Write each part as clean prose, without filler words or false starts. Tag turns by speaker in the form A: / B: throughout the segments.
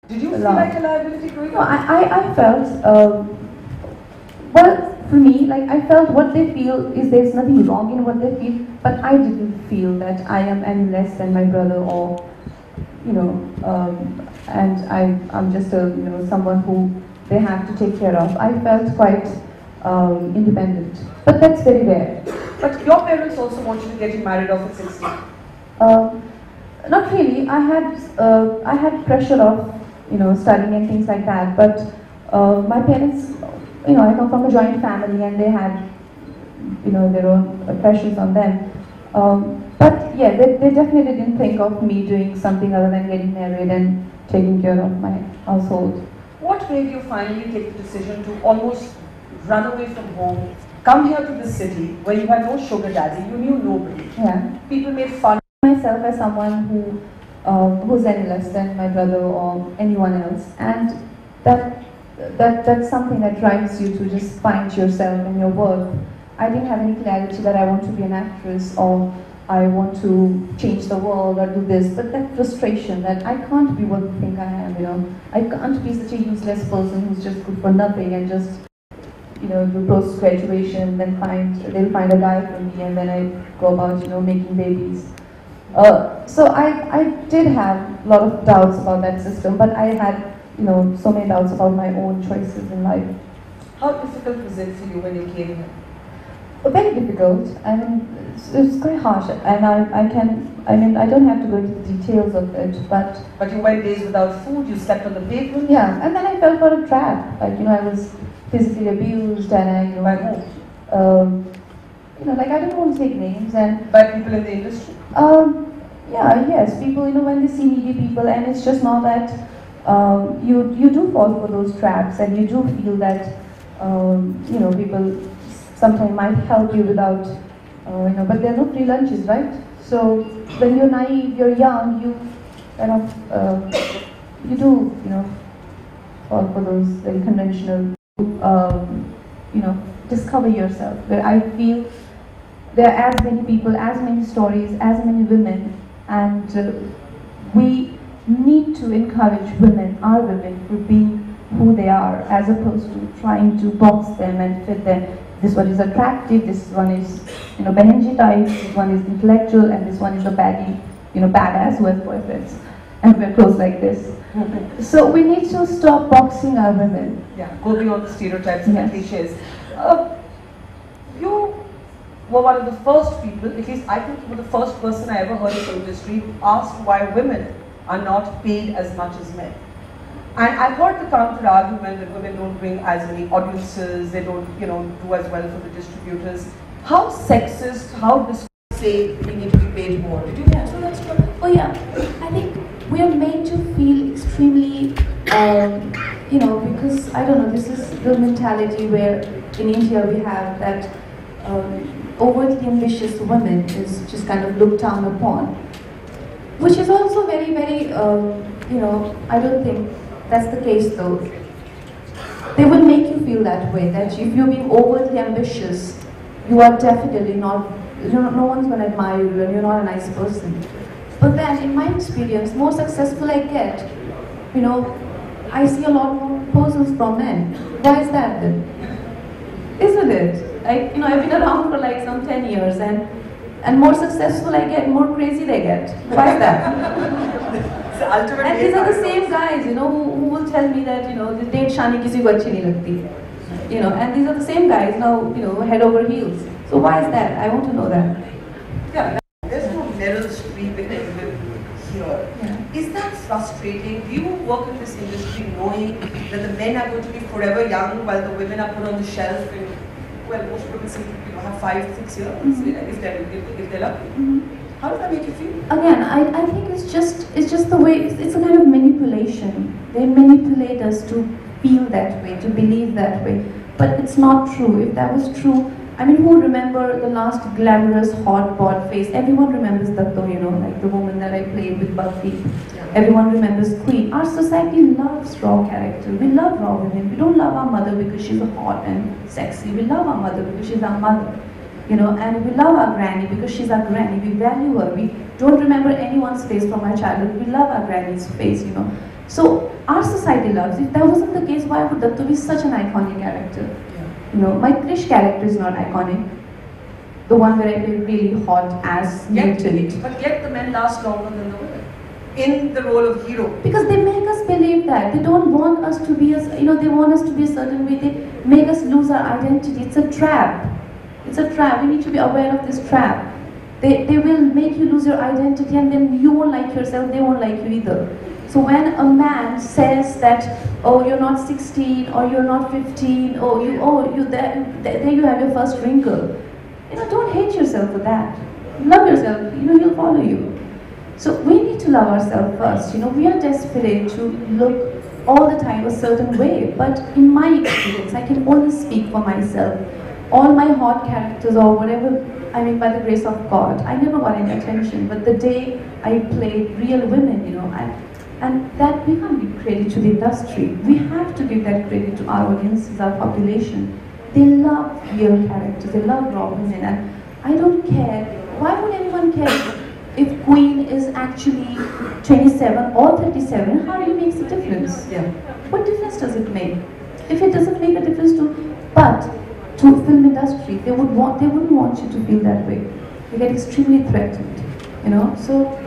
A: Did you feel like a liability growing
B: No,
A: up?
B: I felt, well, for me, like I felt what they feel is there's nothing wrong in what they feel, but I didn't feel that I am any less than my brother or, you know, and I'm just a, you know, someone who they have to take care of. I felt quite independent, but that's very rare.
A: But your parents also want you to get married off at 16.
B: Not really. I had pressure of, you know, studying and things like that. But my parents, you know, I come from a joint family and they had, you know, their own pressures on them. But yeah, they definitely didn't think of me doing something other than getting married and taking care of my household.
A: What made you finally take the decision to almost run away from home, come here to the city where you had no sugar daddy, you knew nobody?
B: Yeah.
A: People made fun
B: Myself as someone who's any less than my brother or anyone else, and that's something that drives you to just find yourself and your worth. I didn't have any clarity that I want to be an actress or I want to change the world or do this, but that frustration that I can't be what they think I am, you know. I can't be such a useless person who's just good for nothing and just, you know, do post graduation, then they'll find a guy for me, and then I go about, you know, making babies. So I did have a lot of doubts about that system, but I had, you know, so many doubts about my own choices in life.
A: How difficult was it for you when you came here?
B: Very difficult. I mean, it's quite harsh, and I don't have to go into the details of it, but.
A: But you went days without food, you slept on the pavement?
B: Yeah, and then I fell for a trap. Like, you know, I was physically abused, and I, you know.
A: By whom?
B: You know, like I don't want to take names, and.
A: By people in the industry?
B: Yeah, yes, people, you know, when they see needy people, and it's just not that you do fall for those traps, and you do feel that, you know, people sometimes might help you without, you know, but there are no free lunches, right? So when you're naive, you're young, you kind of, you do, you know, fall for those very conventional, you know, discover yourself, where I feel there are as many people, as many stories, as many women, and we need to encourage women, our women, for being who they are, as opposed to trying to box them and fit them. This one is attractive, this one is, you know, Behenji type, this one is intellectual, and this one is a baddie, you know, badass who has boyfriends. And we're close like this. So we need to stop boxing our women.
A: Yeah, go beyond the stereotypes and the cliches. You were one of the first people, at least I think you were the first person I ever heard in the industry who asked why women are not paid as much as men. And I've heard the counter argument that women don't bring as many audiences, they don't, you know, do as well for the distributors. How sexist, how does say we need to be paid more? Did you?
B: Yeah, so that's true. Oh yeah, I think we are made to feel extremely, you know, because, I don't know, this is the mentality where in India we have that overtly ambitious women is just kind of looked down upon, which is also very, very, you know, I don't think that's the case though. They will make you feel that way, that if you're being overtly ambitious, you are definitely not, you know, no one's going to admire you and you're not a nice person. But then, in my experience, more successful I get, you know, I see a lot more proposals from men. Why is that then? Isn't it? Like, you know, I've been around for like some 10 years, and more successful I get, more crazy they get. Why is that? And these are the same guys, you know, who will tell me that, you know, the date shani kisi ko achhi nahi lagti. You know, and these are the same guys now, you know, head over heels. So why is that? I want to know that.
A: Yeah, there's no Meryl Streep in here. Yeah. Is that frustrating? Do you work in this industry knowing that the men are going to be forever young while the women are put on the shelf and, well, most women seem to have 5, 6 years if they're lucky. How does that make you feel?
B: Again, I think it's just the way, it's a kind of manipulation. They manipulate us to feel that way, to believe that way. But it's not true. If that was true, I mean, who remember the last glamorous hot bod face? Everyone remembers Dutt, you know, like the woman that I played with Barkha. Yeah. Everyone remembers Queen. Our society loves raw character. We love raw women. We don't love our mother because she's hot and sexy. We love our mother because she's our mother. You know, and we love our granny because she's our granny. We value her. We don't remember anyone's face from our childhood. We love our granny's face, you know. So our society loves. If that wasn't the case, why would Dutt be such an iconic character?
A: Yeah.
B: You know, my Krish character is not iconic. The one where I play really hot as mutant.
A: But yet the men last longer than the women in the role of hero.
B: Because they make us believe that. They don't want us to be, they want us to be a certain way. They make us lose our identity. It's a trap. It's a trap. We need to be aware of this trap. They will make you lose your identity, and then you won't like yourself, they won't like you either. So when a man says that, oh, you're not 16, or you're not 15, there you have your first wrinkle. Don't hate yourself for that. Love yourself, he'll follow you. So we need to love ourselves first. We are desperate to look all the time a certain way, but in my experience, I can only speak for myself. All my hot characters or whatever, by the grace of God, I never got any attention, but the day I played real women, and that we can't give credit to the industry. We have to give that credit to our audiences, our population. They love real characters, they love raw women, and I don't care. Why would anyone care if Queen is actually 27 or 37? Hardly makes a difference.
A: Yeah.
B: What difference does it make? If it doesn't make a difference to film industry, they wouldn't want you to feel that way. They get extremely threatened, So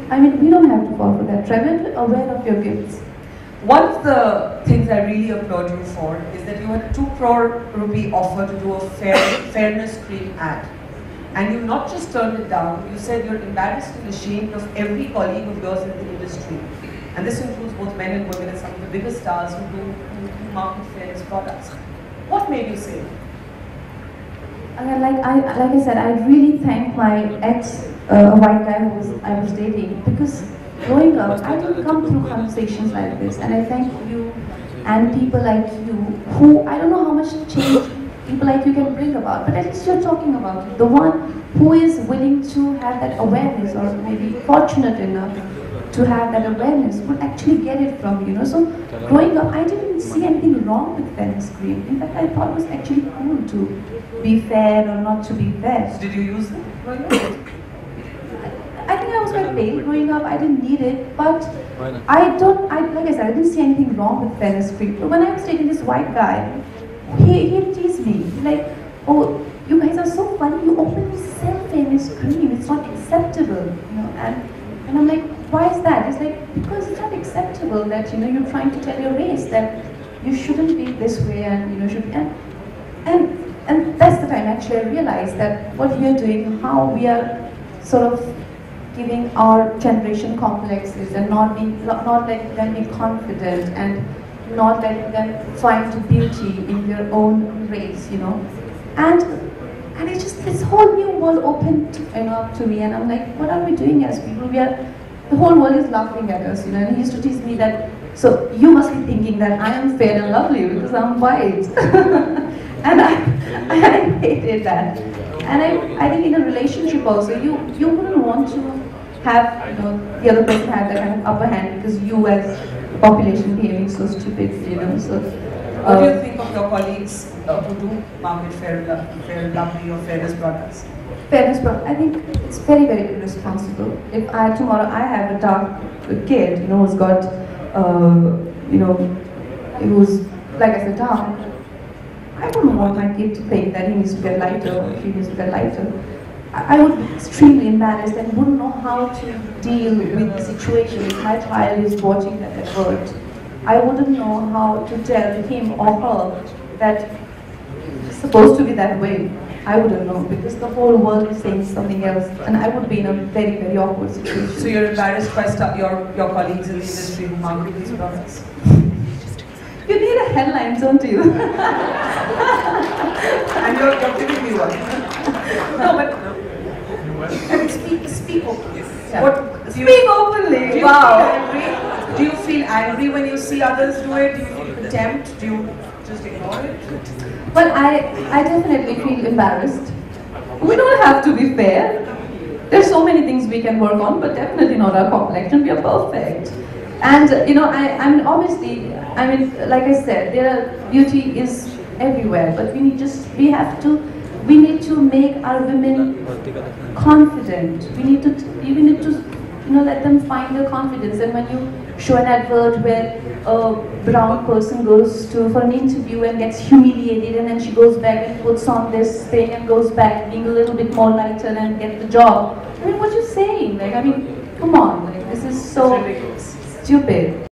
B: we don't have to fall for that. Try to be aware of your gifts.
A: One of the things I really applaud you for is that you had a 2 crore rupee offer to do a fairness cream ad. And you not just turned it down, you said you're embarrassed and ashamed of every colleague of yours in the industry. And this includes both men and women and some of the biggest stars who do market fairness products. What made you say that?
B: Like I said, I really thank my ex, white guy who I was dating, because growing up, I didn't come through conversations like this, and I thank you and people like you who, I don't know how much change people like you can bring about, but at least you're talking about it. The one who is willing to have that awareness, or maybe fortunate enough to have that awareness, would actually get it from you. So growing up, I didn't see anything wrong with fairness cream. In fact, I thought it was actually cool to be fair or not to be fair.
A: Did you use it?
B: I think I was quite pale growing up. I didn't need it, but like I said, I didn't see anything wrong with fairness cream. But when I was dating this white guy, he teased me. He's like, oh, you guys are so funny. You openly sell fairness cream. It's not acceptable, And I'm like, why is that? It's like, because it's not acceptable that you're trying to tell your race that you shouldn't be this way, and should. And that's the time actually I realized that what we are doing, how we are sort of giving our generation complexes and not letting them be confident and not letting them find beauty in their own race, And it's just this whole new world opened up to me, and I'm like, what are we doing as people? The whole world is laughing at us, And he used to tease me that, so you must be thinking that I am fair and lovely because I'm white. And I hated that. And I think in a relationship also, you wouldn't want to have the other person have that kind of upper hand because you as population behaving so stupid, So
A: what do you think of your colleagues who do market fair and lovely or fairness products?
B: Fairness products, I think it's very, very irresponsible. If tomorrow I have a dark kid, who's got, who's, like I said, dark, I wouldn't want my kid to think that he needs to get lighter or she needs to get lighter. I would be extremely embarrassed and wouldn't know how to deal with the situation if my child is watching that advert. I wouldn't know how to tell him or her that it's supposed to be that way. I wouldn't know because the whole world is saying something else, and I would be in a very, very awkward situation.
A: So you're embarrassed by your colleagues in the industry who market these products?
B: You need a headline, don't you?
A: And you're giving me one. No, but speak openly. Yeah.
B: Speak openly. Wow.
A: Do you feel angry when you see others do it? Do you feel contempt? Do you just ignore it?
B: Well, I definitely feel embarrassed. We don't have to be fair. There's so many things we can work on, but definitely not our complexion. We are perfect. And obviously, like I said, beauty is everywhere, but we need to make our women confident. We need to let them find their confidence. And when you show an advert where a brown person goes for an interview and gets humiliated, and then she goes back and puts on this thing and goes back being a little bit more lighter and get the job. I mean, what you saying? Like, I mean, come on, like, this is so stupid.